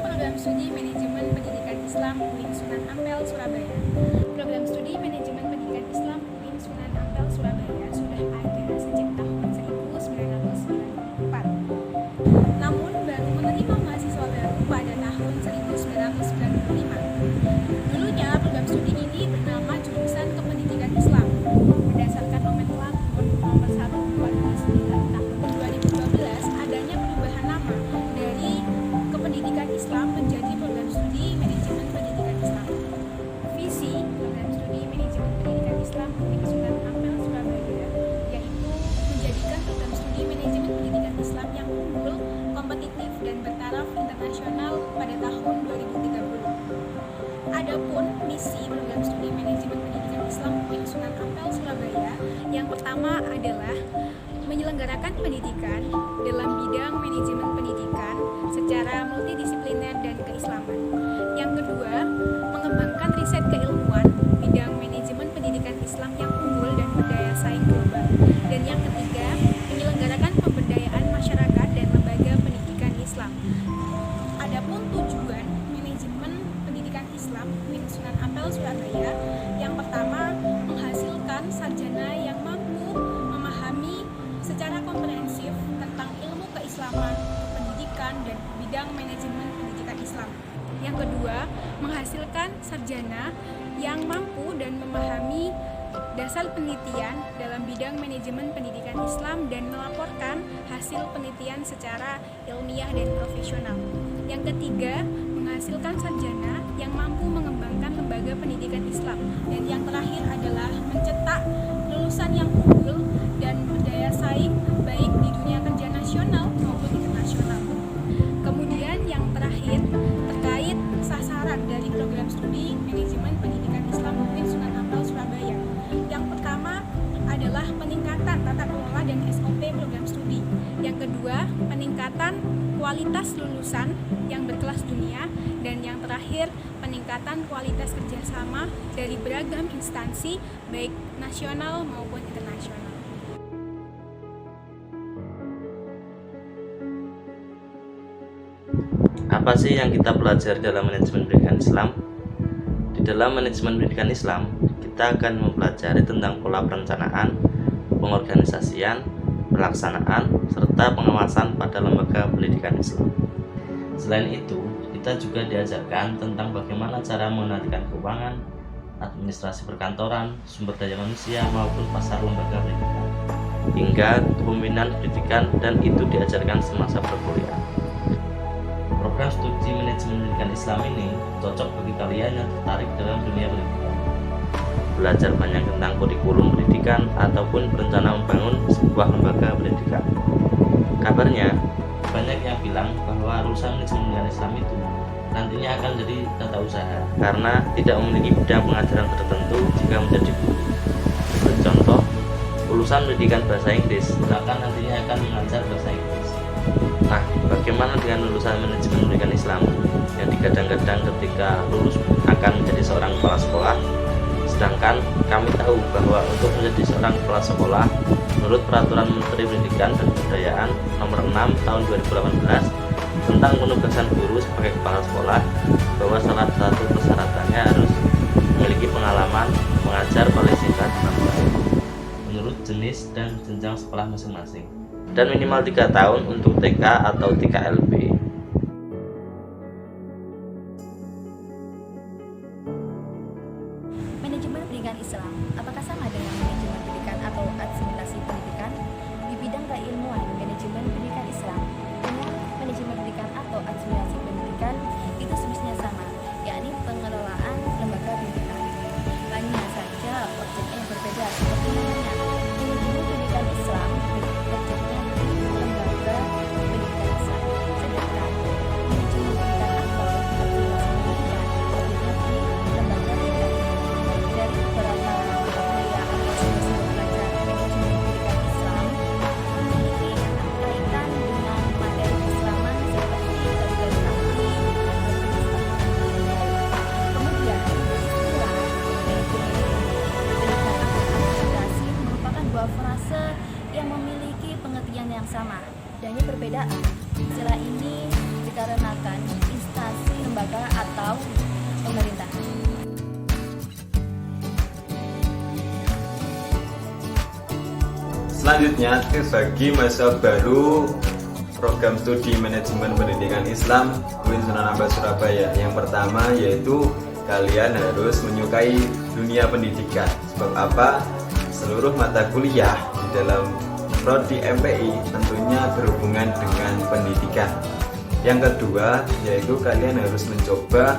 Program Studi Manajemen Pendidikan Islam UIN Sunan Ampel, Surabaya. Program Studi Manajemen Pendidikan Islam UIN Sunan Ampel, Surabaya sudah ada sejak tahun 1994. Namun baru menerima mahasiswa baru pada tahun 1995. Dulunya program studi ini bernama Jurusan Kependidikan Islam. Berdasarkan nomenklatur nomor 1429 tahun 2012, adanya perubahan nama dari Kependidikan Islam menjadi Program Studi Manajemen Pendidikan Islam. Visi Program Studi Manajemen Pendidikan Islam UIN Sunan Ampel, Surabaya yaitu menjadikan program studi manajemen pendidikan Islam yang unggul, kompetitif, dan bertaraf internasional pada tahun 2030. Adapun misi program studi manajemen pendidikan Islam UIN Sunan Ampel, Surabaya yang pertama adalah menyelenggarakan pendidikan dalam bidang manajemen pendidikan secara multidisipliner dan keislaman. Yang kedua, mengembangkan riset keilmuan bidang manajemen pendidikan Islam yang unggul dan berdaya saing global. Dan yang ketiga, menyelenggarakan pemberdayaan masyarakat dan lembaga pendidikan Islam. Adapun tujuan manajemen pendidikan Islam UIN Sunan Ampel, Surabaya yang pertama, menghasilkan sarjana yang mampu memahami secara komprehensif tentang ilmu keislaman, pendidikan, dan bidang manajemen pendidikan Islam. Yang kedua, menghasilkan sarjana yang mampu dan memahami dasar penelitian dalam bidang manajemen pendidikan Islam dan melaporkan hasil penelitian secara ilmiah dan profesional. Yang ketiga, menghasilkan sarjana yang mampu mengembangkan lembaga pendidikan Islam. Dan yang terakhir adalah mencetak lulusan yang unggul dan berdaya saing baik di dunia kerja nasional maupun internasional. Kemudian yang terakhir terkait sasaran dari program studi manajemen pendidikan Islam UIN Sunan Ampel, Surabaya. Yang pertama adalah peningkatan tata kelola dan SOP program studi. Yang kedua, peningkatan kualitas lulusan yang berkelas dunia. Dan yang terakhir, peningkatan kualitas kerjasama dari beragam instansi baik nasional maupun internasional. Apa sih yang kita pelajari dalam manajemen pendidikan Islam? Di dalam manajemen pendidikan Islam, kita akan mempelajari tentang pola perencanaan, pengorganisasian, pelaksanaan, serta pengawasan pada lembaga pendidikan Islam. Selain itu, kita juga diajarkan tentang bagaimana cara mengendalikan keuangan, administrasi perkantoran, sumber daya manusia, maupun pasar lembaga pendidikan, hingga kepemimpinan pendidikan, dan itu diajarkan semasa perkuliahan. Program studi manajemen pendidikan Islam ini cocok bagi kalian yang tertarik dalam dunia pendidikan, belajar banyak tentang kurikulum pendidikan ataupun berencana membangun sebuah lembaga pendidikan. Kabarnya, banyak yang bilang bahwa lulusan manajemen pendidikan Islam itu nantinya akan jadi tata usaha karena tidak memiliki bidang pengajaran tertentu jika menjadi guru. Sebagai contoh, lulusan pendidikan bahasa Inggris bahkan nantinya akan mengajar bahasa Inggris. Nah, bagaimana dengan lulusan manajemen pendidikan Islam yang digadang-gadang ketika lulus akan menjadi seorang kepala sekolah? Sedangkan kami tahu bahwa untuk menjadi seorang kepala sekolah, menurut Peraturan Menteri Pendidikan dan Kebudayaan Nomor 6 Tahun 2018 tentang penugasan guru sebagai kepala sekolah, bahwa salah satu persyaratannya harus memiliki pengalaman mengajar paling singkat 6 tahun menurut jenis dan jenjang sekolah masing-masing, dan minimal 3 tahun untuk TK atau TKLB. Manajemen pendidikan Islam, apakah sama dengan manajemen pendidikan atau asimilasi pendidikan? Di bidang keilmuan manajemen pendidikan Islam dengan manajemen pendidikan atau asimilasi pendidikan itu semestinya sama, yakni pengelolaan lembaga pendidikan. Hanya saja objeknya yang berbeda seperti namanya. Manajemen pendidikan Islam objeknya di lembaga pendidikan Islam, sedangkan manajemen pendidikan atau asimilasi pendidikan objeknya di lembaga pendidikan. Dari beberapa mata kuliah atau semester belajar manajemen pendidikan Islam memiliki kaitan dengan materi keislaman seperti garis-garis akhlak, Selanjutnya, tips bagi mahasiswa baru program studi manajemen pendidikan Islam UIN Sunan Ampel Surabaya. Yang pertama yaitu kalian harus menyukai dunia pendidikan. Sebab apa? Seluruh mata kuliah di dalam prodi MPI tentunya berhubungan dengan pendidikan. Yang kedua yaitu kalian harus mencoba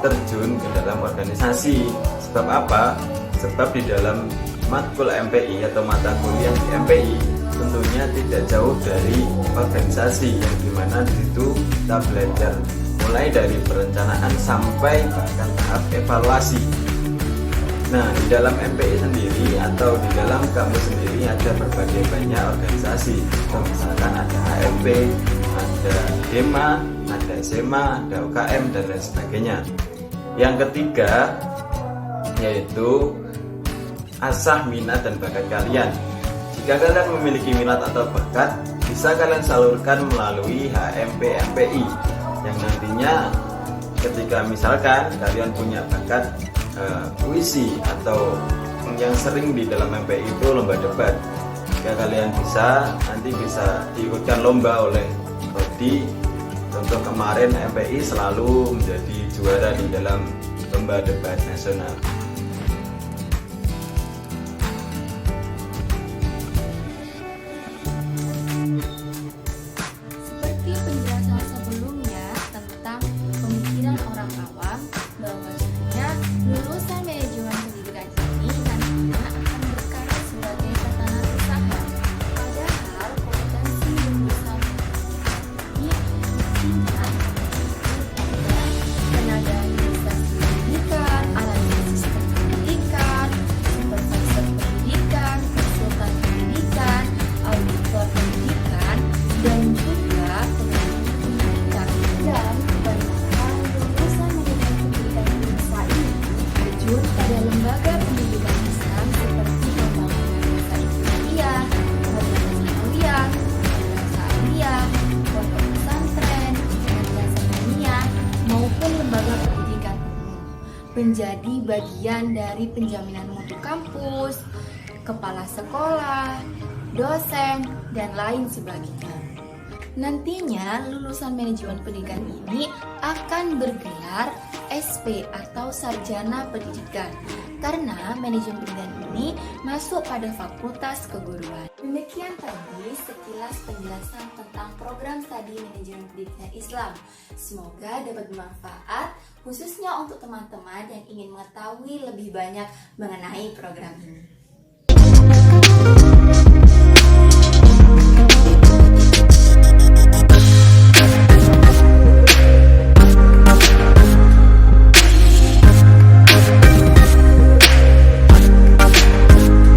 terjun ke dalam organisasi. Sebab apa? Sebab di dalam matkul MPI atau mata kuliah di MPI tentunya tidak jauh dari organisasi, yang dimana di situ kita belajar mulai dari perencanaan sampai bahkan tahap evaluasi. Nah, di dalam MPI sendiri atau di dalam kampus sendiri ada berbagai banyak organisasi. Misalkan ada HMP, ada DEMA, ada SMA, ada UKM dan lain sebagainya. Yang ketiga yaitu asah minat dan bakat kalian. Jika kalian memiliki minat atau bakat, bisa kalian salurkan melalui HMP MPI yang nantinya ketika misalkan kalian punya bakat puisi atau yang sering di dalam MPI itu lomba debat. Jika kalian nanti bisa diikutkan lomba oleh prodi. Contoh kemarin MPI selalu menjadi juara di dalam lomba debat nasional. Seperti penjelasan sebelumnya tentang pemikiran orang awam bahwa sebenarnya lulusan manajemen pendidikan ini nantinya akan berkarya sebagai tatanan usaha. Padahal kompetensi lulusan ini tingkat tenaga administrasi pendidikan, analisis sistem pendidikan, supervisor pendidikan, konsultan pendidikan, auditor pendidikan, dan juga peneliti pendidikan. Dan kebanyakan lulusan manajemen pendidikan Indonesia ini terjun pada lembaga pendidikan Islam seperti pembangunan desa Islamiyah, madrasah Alawiyah, madrasah Aliyah, pondok pesantren, madrasah Sanawiyah, maupun lembaga pendidikan umum, menjadi bagian dari penjaminan mutu kampus, kepala sekolah, dosen, dan lain sebagainya. Nantinya lulusan manajemen pendidikan ini akan bergelar SP atau sarjana pendidikan karena manajemen pendidikan ini masuk pada fakultas keguruan. Demikian tadi sekilas penjelasan tentang program studi manajemen pendidikan Islam. Semoga dapat bermanfaat khususnya untuk teman-teman yang ingin mengetahui lebih banyak mengenai program ini.